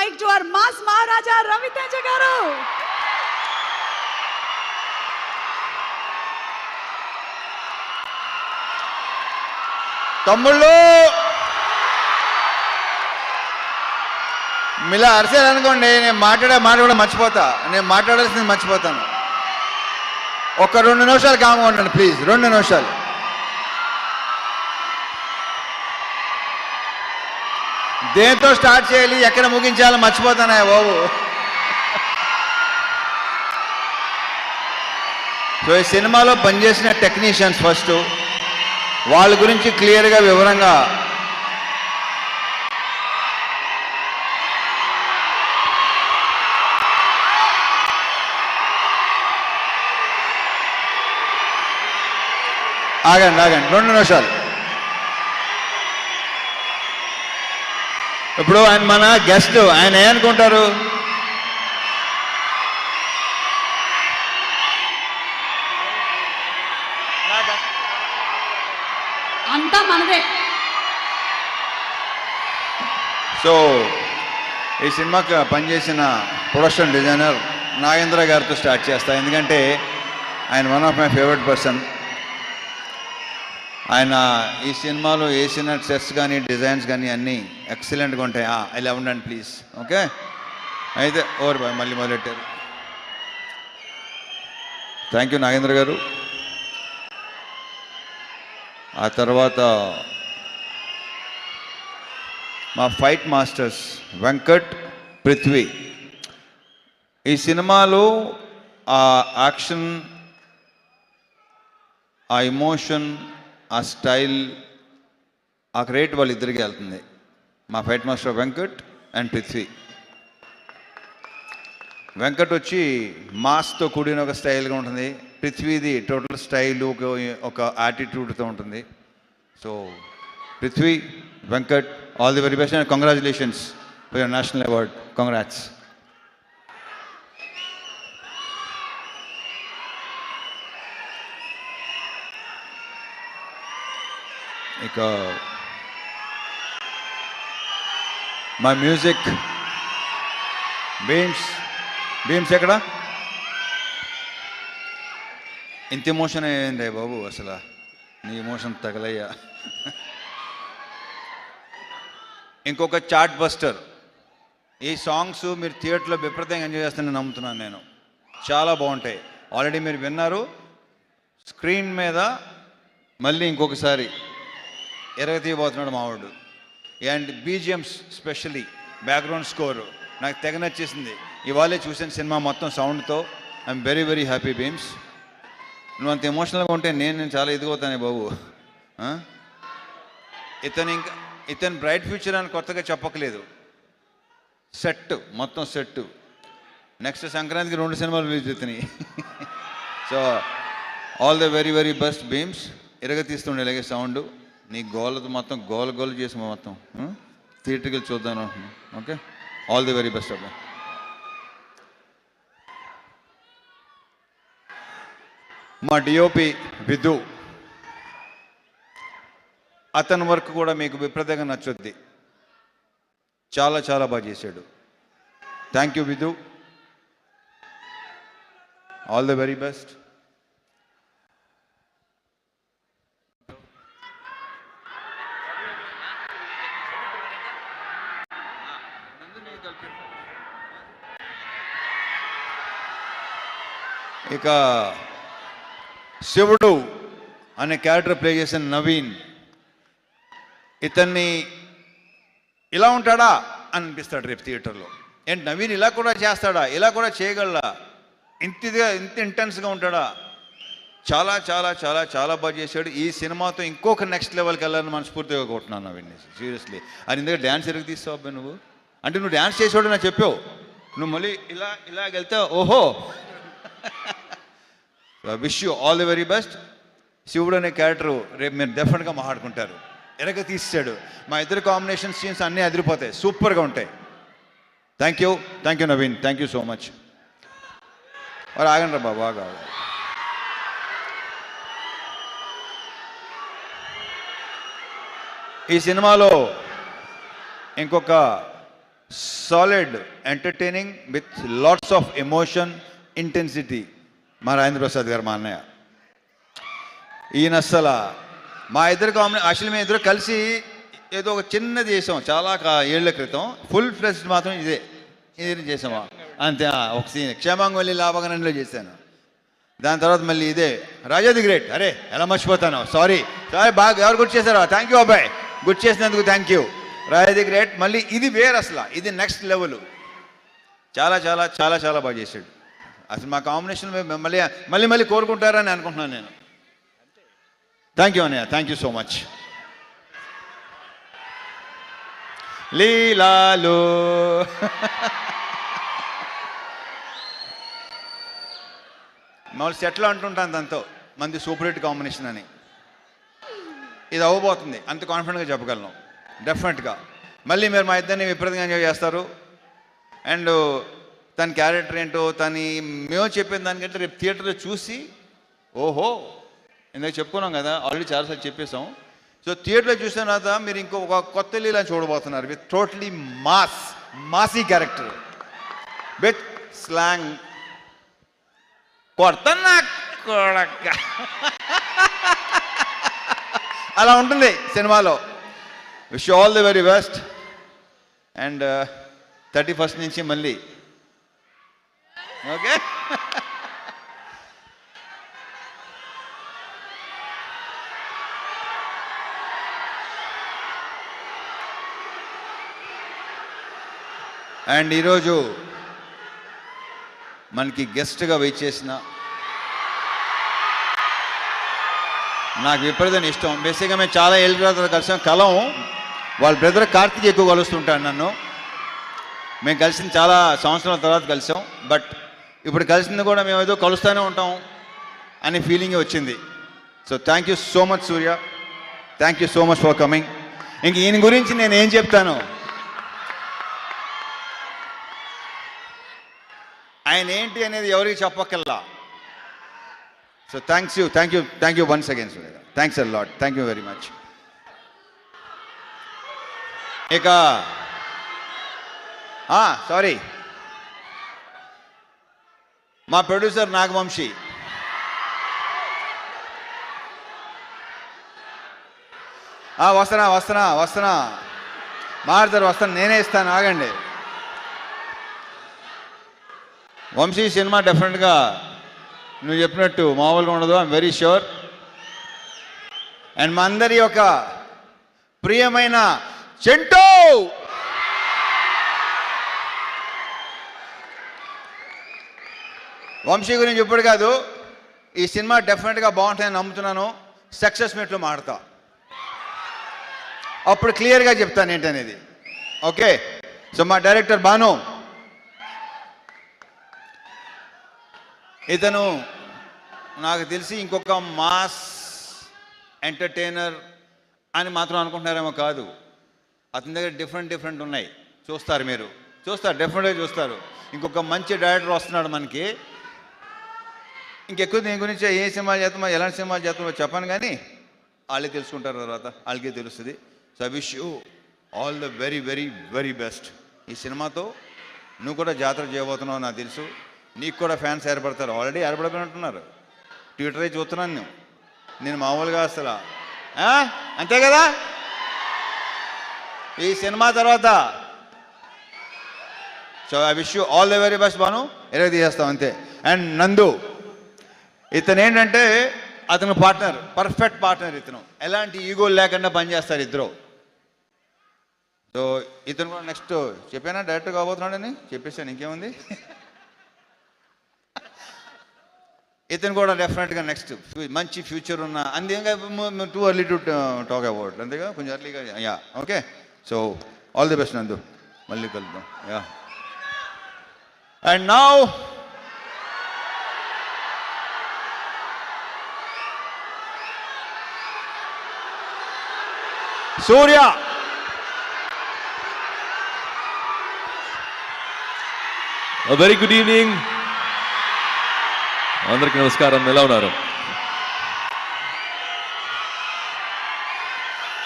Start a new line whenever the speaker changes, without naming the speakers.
mic to our Mass Maharaja Ravi Teja garu.
తమ్ముళ్ళు మిలా అరిసేది అనుకోండి, నేను మాట్లాడే మాట కూడా మర్చిపోతా, నేను మాట్లాడాల్సింది మర్చిపోతాను. ఒక 2 నిమిషాలు కామ్గా ఉండండి ప్లీజ్, 2 నిమిషాలు. దేంతో స్టార్ట్ చేయాలి, ఎక్కడ ముగించాలో మర్చిపోతానా బాబు. సో ఈ సినిమాలో పనిచేసిన టెక్నీషియన్స్ ఫస్ట్, వాళ్ళ గురించి క్లియర్గా వివరంగా ఆగండి 2 నిమిషాలు. ఇప్పుడు ఆయన మన గెస్ట్, ఆయన ఏమనుకుంటారు,
అంతా మనదే.
సో ఈ సినిమాకి పనిచేసిన ప్రొడక్షన్ డిజైనర్ నాగేంద్ర గారితో స్టార్ట్ చేస్తా, ఎందుకంటే ఆయన one of my favourite person. ఆయన ఈ సినిమాలో వేసిన సెట్స్ కానీ డిజైన్స్ కానీ అన్నీ ఎక్సలెంట్గా ఉంటాయి. ఇలా ఉండండి ప్లీజ్. ఓకే, అయితే ఓవర్ బాయ్, మళ్ళీ మొదలెట్టారు. థ్యాంక్ యూ నాగేంద్ర గారు. ఆ తర్వాత మా ఫైట్ మాస్టర్స్ వెంకట్, పృథ్వీ. ఈ సినిమాలో ఆ యాక్షన్, ఆ ఎమోషన్, ఆ స్టైల్, ఆ క్రెడిట్ వాళ్ళిద్దరికీ వెళ్తుంది. మా fight master Venkat and Prithvi. Venkat వచ్చి మాస్తో కూడిన ఒక స్టైల్గా ఉంటుంది, పృథ్వీది టోటల్ స్టైల్, ఒక యాటిట్యూడ్తో ఉంటుంది. So Prithvi, Venkat, all the very best and congratulations for your national award. Congrats. ఇక మా మ్యూజిక్ బీమ్స్ ఎక్కడ? ఇంత ఎమోషన్ అయ్యింది బాబు, అసలు నీ ఎమోషన్ తగలయ్యా. ఇంకొక చార్ట్ బస్టర్. ఈ సాంగ్స్ మీరు థియేటర్లో విపరీతంగా ఎంజాయ్ చేస్తానని నమ్ముతున్నాను నేను. చాలా బాగుంటాయి. ఆల్రెడీ మీరు విన్నారు. స్క్రీన్ మీద మళ్ళీ ఇంకొకసారి ఎరగతీయబోతున్నాడు మావాడు. And BGMs, specially background score నాకు తెగ నచ్చేసింది. ఇవాళే చూసిన సినిమా మొత్తం సౌండ్తో. I'm very very happy Bheems. నువ్వు అంత ఎమోషనల్గా ఉంటే నేను చాలా ఎదిగవుతానే బాబు. ఇతను బ్రైట్ ఫ్యూచర్ అని కొత్తగా చెప్పకలేదు. సెట్, మొత్తం సెట్. నెక్స్ట్ సంక్రాంతికి 2 సినిమాలు రిలీజ్ అవుతున్నాయి. So all the very very best Bheems. ఎరగతీస్తుండే ఇలాగే సౌండ్. నీ గోలతో మొత్తం గోల చేసి మొత్తం థియేటర్కి చూద్దాం అనుకుంటున్నాను. Okay, all the very best అబ్బా. మా డిఓపి విధు, అతని వర్క్ కూడా మీకు విపరీతంగా నచ్చుద్ది. చాలా చాలా బాగా చేశాడు. Thank you Vidhu, all the very best. ఇక శివుడు అనే క్యారెక్టర్ ప్లే చేసిన నవీన్, ఇతన్ని ఇలా ఉంటాడా అని అనిపిస్తాడు రేపు థియేటర్లో. ఏంటి నవీన్ ఇలా కూడా చేస్తాడా, ఇలా కూడా చేయగలడా, ఇంత ఇంటెన్స్గా ఉంటాడా. చాలా చాలా చాలా చాలా బాగా చేశాడు. ఈ సినిమాతో ఇంకొక నెక్స్ట్ లెవెల్కి వెళ్ళాలని మనస్ఫూర్తిగా కొట్టున్నాను నవీన్, సీరియస్లీ. అని ఇందుకే డ్యాన్స్ ఎరుగు తీస్తావు అబ్బాయి నువ్వు. అంటే నువ్వు డ్యాన్స్ చేసేవాడు నాకు చెప్పావు, నువ్వు మళ్ళీ ఇలాగెళ్తే ఓహో. Wish you all the very best. శివుడు అనే క్యారెక్టరు రేపు మీరు డెఫినెట్గా మాట్లాడుకుంటారు. ఎరగ తీసాడు. మా ఇద్దరు కాంబినేషన్ సీన్స్ అన్నీ అదిరిపోతాయి, సూపర్గా ఉంటాయి. Thank you Naveen, thank you so much. మరి ఆగండి రా బాబు, బాగా. ఈ సినిమాలో ఇంకొక solid, entertaining with lots of emotion, intensity. మా రాజేంద్ర ప్రసాద్ గారు, మా అన్నయ్య. ఈయన అస్సలు మా ఇద్దరు యాక్చువల్లీ మేము ఇద్దరు కలిసి ఏదో ఒక చిన్నది చేసాం చాలా ఏళ్ల క్రితం. ఫుల్ ఫ్లెజ్డ్ మాత్రం ఇది చేసామా అంతే. ఒక సీన్ క్షేమాంగవల్లి లాభగనంలో చేశాను. దాని తర్వాత మళ్ళీ ఇదే రాజా ది గ్రేట్. అరే ఎలా మర్చిపోతాను, సారీ బాగా ఎవరు గుర్తు చేశారో థ్యాంక్ యూ అబ్బాయి, గుర్తు చేసినందుకు thank you. Raja the great మళ్ళీ ఇది వేరు, అసలు ఇది నెక్స్ట్ లెవెల్. చాలా చాలా చాలా చాలా బాగా చేశాడు. అసలు మా కాంబినేషన్ మళ్ళీ మళ్ళీ మళ్ళీ కోరుకుంటారని అనుకుంటున్నాను నేను. థ్యాంక్ యూ అన్నయ్య, థ్యాంక్ యూ సో మచ్. లీలాలు మామూలు సెట్లో అంటుంటాను దాంతో మంది సూపర్ హిట్ కాంబినేషన్ అని. ఇది అవ్వబోతుంది, అంత కాన్ఫిడెంట్గా చెప్పగలను డెఫినెట్గా. మళ్ళీ మీరు మా ఇద్దరిని విపరీతంగా ఎంజాయ్ చేస్తారు. అండ్ తన క్యారెక్టర్ ఏంటో మేము చెప్పిన దానికంటే రేపు థియేటర్లో చూసి ఓహో ఇందాక చెప్పుకున్నాం కదా, ఆల్రెడీ చాలాసార్లు చెప్పేసాం. సో థియేటర్లో చూసిన తర్వాత మీరు ఇంకొక కొత్త లీలా చూడబోతున్నారు with totally massy character with slang. కొడతన్నా కొడక అలా ఉంటుంది సినిమాలో. Wish all the very best. And 31st నుంచి మళ్ళీ ఓకే. అండ్ ఈరోజు మనకి గెస్ట్గా వెయిట్ చేసిన నాకు విపరీతమైన ఇష్టం. బేసిక్గా మేము చాలా ఏళ్ళ తర్వాత కలిసాం. వాళ్ళ బ్రదర్ కార్తీక్ ఎక్కువ కలుస్తుంటాడు నన్ను. మేము కలిసిన చాలా సంవత్సరాల తర్వాత కలిసాం. బట్ ఇప్పుడు కలిసింది కూడా మేము ఏదో కలుస్తూనే ఉంటాం అనే ఫీలింగ్ వచ్చింది. So thank you so much Surya, thank you so much for coming. ఇంక ఈయన గురించి నేను ఏం చెప్తాను, ఆయన ఏంటి అనేది ఎవరికి చెప్పక్కల్లా. So thank you once again Surya, thanks a lot, thank you very much. ఇక సారీ, మా ప్రొడ్యూసర్ నాగవంశీ. వస్తున్నా మారుతారు, నేనే ఇస్తాను, ఆగండి. వంశీ సినిమా డెఫినెట్గా నువ్వు చెప్పినట్టు మామూలుగా ఉండదు, ఐఎమ్ వెరీ ష్యూర్. అండ్ మా అందరి యొక్క ప్రియమైన చెంటూ వంశీ గురించి ఇప్పుడు కాదు, ఈ సినిమా డెఫినెట్గా బాగుంటుందని నమ్ముతున్నాను. సక్సెస్ మీట్లో మాడతా, అప్పుడు క్లియర్గా చెప్తాను ఏంటనేది. ఓకే. సో మా డైరెక్టర్ భాను, ఇతను నాకు తెలిసి ఇంకొక మాస్ ఎంటర్టైనర్ అని మాత్రం అనుకుంటున్నారేమో కాదు. అతని దగ్గర డిఫరెంట్ ఉన్నాయి, మీరు చూస్తారు, డెఫినెట్గా చూస్తారు. ఇంకొక మంచి డైరెక్టర్ వస్తున్నాడు మనకి. ఇంకెక్కువ దీని గురించి ఏ సినిమాలు చేస్తామో ఎలాంటి సినిమాలు చేస్తామో చెప్పను, కానీ వాళ్ళే తెలుసుకుంటారు, తర్వాత వాళ్ళకే తెలుస్తుంది. So I wish you all the very very very best. ఈ సినిమాతో నువ్వు కూడా జాతర చేయబోతున్నావు నాకు తెలుసు. నీకు కూడా ఫ్యాన్స్ ఏర్పడతారు, ఆల్రెడీ ఏర్పడిపోయినట్టున్నారు. ట్విట్టర్ అయి చూస్తున్నాను నేను మామూలుగా అసలు. అంతే కదా, ఈ సినిమా తర్వాత. So I wish you all the very best Bhanu, ఎరగ తీసేస్తాం అంతే. అండ్ నందు, ఇతను ఏంటంటే అతను పార్ట్నర్, పర్ఫెక్ట్ పార్ట్నర్. ఇతను ఎలాంటి ఈగోలు లేకుండా పనిచేస్తారు ఇద్దరు. సో ఇతను కూడా నెక్స్ట్ చెప్పానా డైరెక్టర్ కాబోతున్నాడని చెప్పేసాను, ఇంకేముంది. ఇతను కూడా డెఫినెట్గా నెక్స్ట్ మంచి ఫ్యూచర్ ఉన్న, అంతేగా too early to talk about, అంతేగా కొంచెం ఎర్లీగా. Yeah okay. So all the best నందు, మళ్ళీ కలుద్దాం. Yeah. And now Surya.
Very good evening అందరికి, నమస్కారం. ఎలా ఉన్నారు?